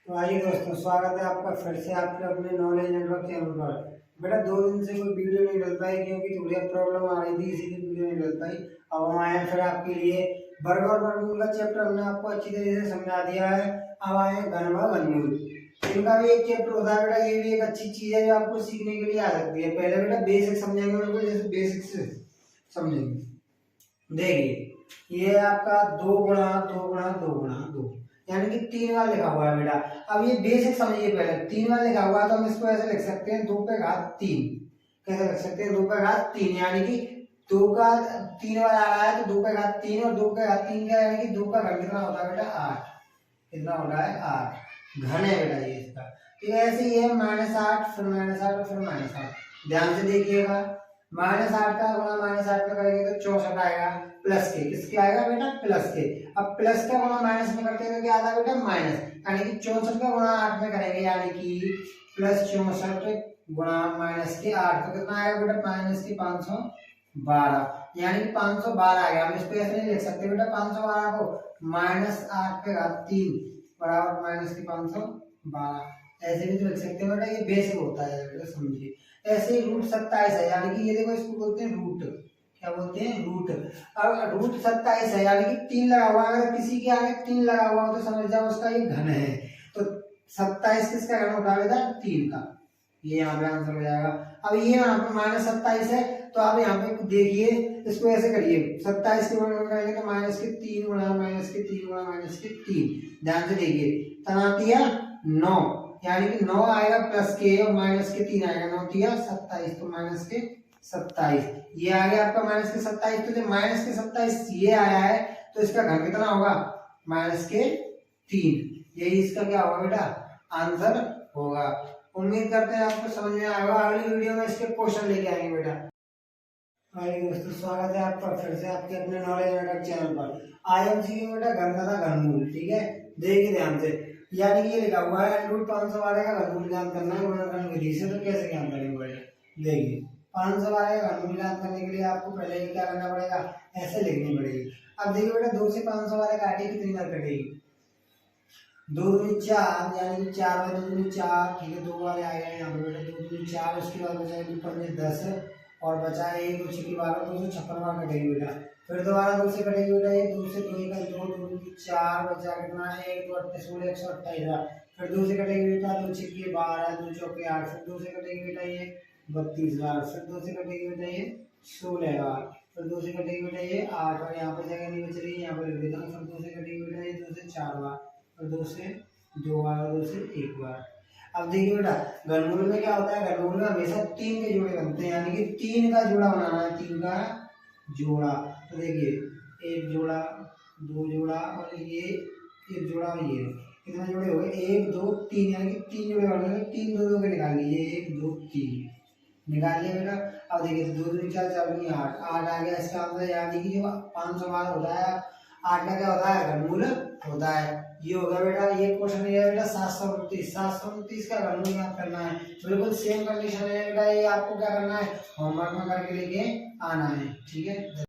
तो आइए दोस्तों, स्वागत है आपका फिर से आपके अपने नॉलेज नेटवर्क चैनल पर। बेटा 2 दिन से कोई वीडियो नहीं डल पाई क्योंकि थोड़ी प्रॉब्लम आ रही थी, इसीलिए वीडियो नहीं डल पाई। अब हम आए हैं फिर आपके लिए। वर्ग और वर्गमूल का चैप्टर हमने आपको अच्छी तरीके से समझा दिया है। अब आए हैं घन व घनमूल। इनका भी एक चैप्टर होता है बेटा, ये भी एक अच्छी चीज है जो आपको सीखने के लिए आ सकती है। पहले बेटा बेसिक समझेंगे, बिल्कुल जैसे बेसिक से समझेंगे। देखिए ये आपका 2 गुणा 2 गुणा 2 गुणा 2 यानी कि 3 बार लिखा हुआ है बेटा। अब ये बेसिक समझिए, पहले 3 बार लिखा हुआ है तो हम इसको ऐसे लिख सकते हैं 2 पे घात 3। कैसे लिख सकते हैं? 2 पे घात 3 यानी कि 2 का 3 बार आ रहा है तो 2 पे घात 3 और 2 पे घात 3 का यानी कि 2 का घन कितना होता है बेटा? 8। कितना हो रहा है? 8 घन है बेटा ये इसका। ठीक है, ऐसे ही है -8 फिर -8 और फिर -8। ध्यान से देखिएगा, -8 का गुणा -8 में करेंगे तो 64 आएगा प्लस के। किसके आएगा बेटा? प्लस के। अब प्लस का गुणा माइनस में करते हैं तो क्या आता है बेटा? माइनस। यानी कि 64 का गुणा 8 में करेंगे यानी कि प्लस 64 गुणा -8 तो कितना आएगा बेटा? -512 यानी कि 512 आ गया। हम इसको ऐसे नहीं लिख सकते बेटा 512 को -8 पे घात 3 बराबर -512 ऐसे भी तो लिख सकते हैं बेटा। ये बेसिक होता है बेटा, समझिए। ऐसे ही √27 है यानी कि ये देखो इसको बोलते हैं रूट। क्या बोलते हैं? रूट। अब √27 है यानी कि 3 लगा हुआ है। अगर किसी के आगे 3 लगा हुआ हो तो समझ जाओ उसका ये घन है। तो 27 किसका घन होता है बेटा? 3 का। ये यहाँ पे आंसर हो जाएगा। अब ये यहाँ पे -27 है तो आप यहाँ पे देखिए, इसको ऐसे करिए 27 के गुणा करेंगे तो -3 गुणा -3 गुणा -3। ध्यान से देखिए, तनातिया 9 यानी कि 9 आएगा प्लस के और -3 आएगा। 9 तिया 27 तो -27 ये आ गया आपका -27। तो जब -27 ये आया है तो इसका घन कितना होगा? -3। यही इसका क्या होगा बेटा? आंसर होगा। उम्मीद करते हैं आपको समझ में आएगा। अगली वीडियो में इसके क्वेश्चन लेके आएंगे बेटा। हाय दोस्तों, स्वागत है आपका फिर से आपके अपने नॉलेज नेटवर्क चैनल पर। आज हम सीखेंगे बेटा घन तथा घनमूल। ठीक है, देखिए ध्यान से। यानी कि ये लिखा हुआ है √500 वाले का घनमूल ज्ञात करना है गुणनखंड विधि से। तो कैसे ज्ञात करेंगे बेटा? देखिए 500 वाले का घनमूल ज्ञात करने के लिए आपको पहले ही क्या करना पड़ेगा? ऐसे लिखनी पड़ेगी। अब देखिए बेटा 2 से 500 वाले काटे कितनी बार कटेगी? 2 दूनी 4 यानी कि 4 बार 2 दूनी 4। ठीक है, 2 वाले आए हैं यहाँ पे बेटा। 2 दूनी 4, उसके बाद बचा 2 पंजे 10 और बचा 1 2 6 12 256 बार कटेगी बेटा। फिर दोबारा 2 से कटेगी बेटा। ये 2 से 2 का 2 2 दूनी 4 बचा कितना है? 1 2 8 16 128। फिर 2 से कटेगी बेटा 2 6 12 2 चौके 8। फिर 2 से कटेगी बेटा ये 32 बार। फिर 2 से कटेगी बेटा ये 16 बार। फिर 2 से कटेगी बेटा ये 8 और यहाँ पे जगह नहीं बच रही, यहाँ पे लिख देता हूँ। फिर 2 से कटेगी बेटा ये 2 से 4 बार और 2 से 2 बार, 2 से 1 बार। अब देखिए बेटा घनमूल में क्या होता है? घनमूल में हमेशा 3 के जोड़े बनते हैं यानी कि 3 का जोड़ा बनाना है। 3 का जोड़ा। तो देखिए 1 जोड़ा 2 जोड़ा और ये 1 जोड़ा और ये कितने जोड़े हो गए? 1 2 3 यानी कि 3 जोड़े बनेंगे। 3 2 2 के निकाल लीजिए। 1 2 3 निकाल लिया बेटा। अब देखिए 2 दूनी 4 4 दूनी 8 8 आ गया इसका आंसर। यानी कि जो 500 बार होता है 8 का क्या होता है? घनमूल होता है। ये होगा बेटा। ये क्वेश्चन है बेटा 729 का घनमूल ज्ञात करना है। बिल्कुल सेम कंडीशन है बेटा। ये आपको क्या करना है? होमवर्क में करके लेके आना है। ठीक है।